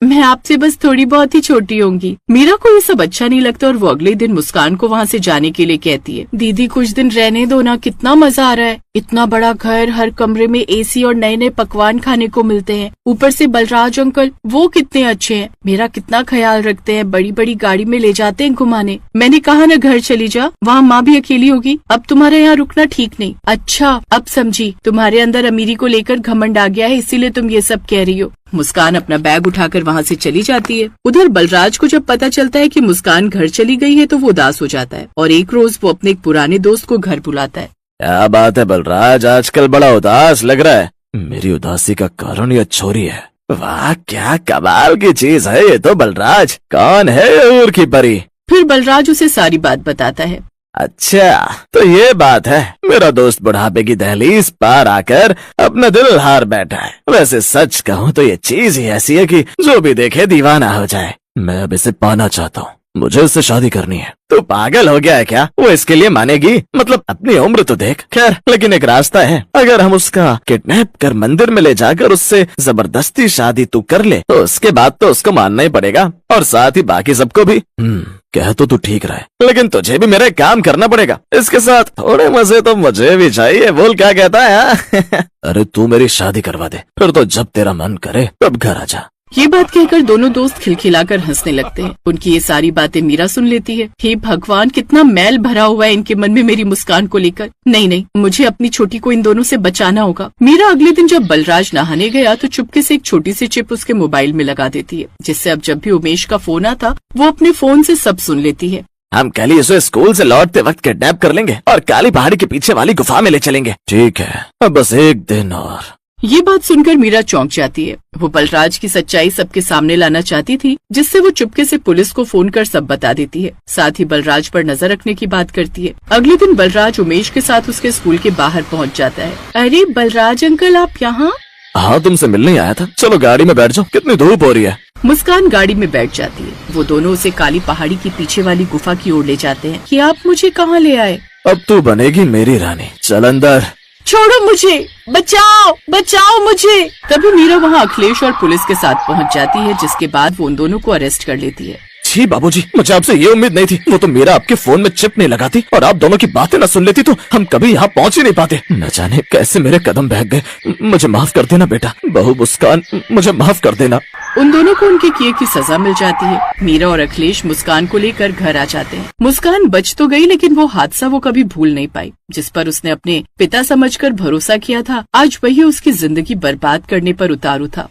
मैं आपसे बस थोड़ी बहुत ही छोटी होंगी। मीरा को ये सब अच्छा नहीं लगता और वो अगले दिन मुस्कान को वहाँ से जाने के लिए कहती है। दीदी कुछ दिन रहने दो ना, कितना मजा आ रहा है। इतना बड़ा घर, हर कमरे में एसी और नए नए पकवान खाने को मिलते हैं। ऊपर से बलराज अंकल, वो कितने अच्छे हैं, मेरा कितना ख्याल रखते हैं, बड़ी बड़ी गाड़ी में ले जाते हैं घुमाने। मैंने कहा ना घर चली जा, वहाँ माँ भी अकेली होगी, अब तुम्हारे यहाँ रुकना ठीक नहीं। अच्छा अब समझी, तुम्हारे अंदर अमीरी को लेकर घमंड आ गया है, इसीलिए तुम ये सब कह रही हो। मुस्कान अपना बैग उठाकर वहाँ से चली जाती है। उधर बलराज को जब पता चलता है कि मुस्कान घर चली गई है तो वो उदास हो जाता है और एक रोज वो अपने एक पुराने दोस्त को घर बुलाता है। क्या बात है बलराज, आजकल बड़ा उदास लग रहा है। मेरी उदासी का कारण ये छोरी है। वाह क्या कमाल की चीज है ये तो बलराज। कौन है ये ऊर की परी? फिर बलराज उसे सारी बात बताता है। अच्छा तो ये बात है, मेरा दोस्त बुढ़ापे की दहलीज पार आकर अपना दिल हार बैठा है। वैसे सच कहूँ तो ये चीज ही ऐसी है कि जो भी देखे दीवाना हो जाए। मैं अब इसे पाना चाहता हूँ, मुझे उससे शादी करनी है। तू पागल हो गया है क्या? वो इसके लिए मानेगी? मतलब अपनी उम्र तो देख। खैर लेकिन एक रास्ता है, अगर हम उसका किडनैप कर मंदिर में ले जाकर उससे जबरदस्ती शादी तू कर ले तो उसके बाद तो उसको मानना ही पड़ेगा और साथ ही बाकी सबको भी। कह तो तू ठीक रहे, लेकिन तुझे भी मेरा एक काम करना पड़ेगा। इसके साथ थोड़े मजे तो मुझे भी चाहिए। बोल क्या कहता है हाँ? अरे तू मेरी शादी करवा दे, फिर तो जब तेरा मन करे तब घर आ जा। ये बात कहकर दोनों दोस्त खिलखिलाकर हंसने लगते हैं। उनकी ये सारी बातें मीरा सुन लेती है। हे भगवान, कितना मैल भरा हुआ है इनके मन में मेरी मुस्कान को लेकर। नहीं, मुझे अपनी छोटी को इन दोनों से बचाना होगा। मीरा अगले दिन जब बलराज नहाने गया तो चुपके से एक छोटी सी चिप उसके मोबाइल में लगा देती है, जिससे अब जब भी उमेश का फोन आता वो अपने फोन से सब सुन लेती है। हम कल ही उसे स्कूल से लौटते वक्त किडनैप कर लेंगे और काली पहाड़ी के पीछे वाली गुफा में ले चलेंगे। ठीक है, अब बस एक दिन और। ये बात सुनकर मीरा चौंक जाती है। वो बलराज की सच्चाई सबके सामने लाना चाहती थी, जिससे वो चुपके से पुलिस को फोन कर सब बता देती है। साथ ही बलराज पर नजर रखने की बात करती है। अगले दिन बलराज उमेश के साथ उसके स्कूल के बाहर पहुंच जाता है। अरे बलराज अंकल, आप यहाँ? हाँ तुमसे मिलने आया था, चलो गाड़ी में बैठ जाओ, कितनी धूप हो रही है। मुस्कान गाड़ी में बैठ जाती है। वो दोनों उसे काली पहाड़ी की पीछे वाली गुफा की ओर ले जाते हैं। कि आप मुझे कहाँ ले आए? अब तू बनेगी मेरी रानी, चल अंदर। छोड़ो मुझे, बचाओ मुझे। तभी मीरा वहाँ अखिलेश और पुलिस के साथ पहुँच जाती है, जिसके बाद वो उन दोनों को अरेस्ट कर लेती है। जी बाबूजी, मुझे आपसे ये उम्मीद नहीं थी। वो तो मेरा आपके फोन में चिप नहीं लगाती और आप दोनों की बातें न सुन लेती तो हम कभी यहाँ पहुँच ही नहीं पाते। न जाने कैसे मेरे कदम बहक गए। मुझे माफ कर देना बेटा। बहू मुस्कान, मुझे माफ कर देना। उन दोनों को उनके किए की सजा मिल जाती है। मीरा और अखिलेश मुस्कान को लेकर घर आ जाते हैं। मुस्कान बच तो गई, लेकिन वो हादसा वो कभी भूल नहीं पाई, जिस पर उसने अपने पिता समझकर भरोसा किया था। आज वही उसकी जिंदगी बर्बाद करने पर उतारू था।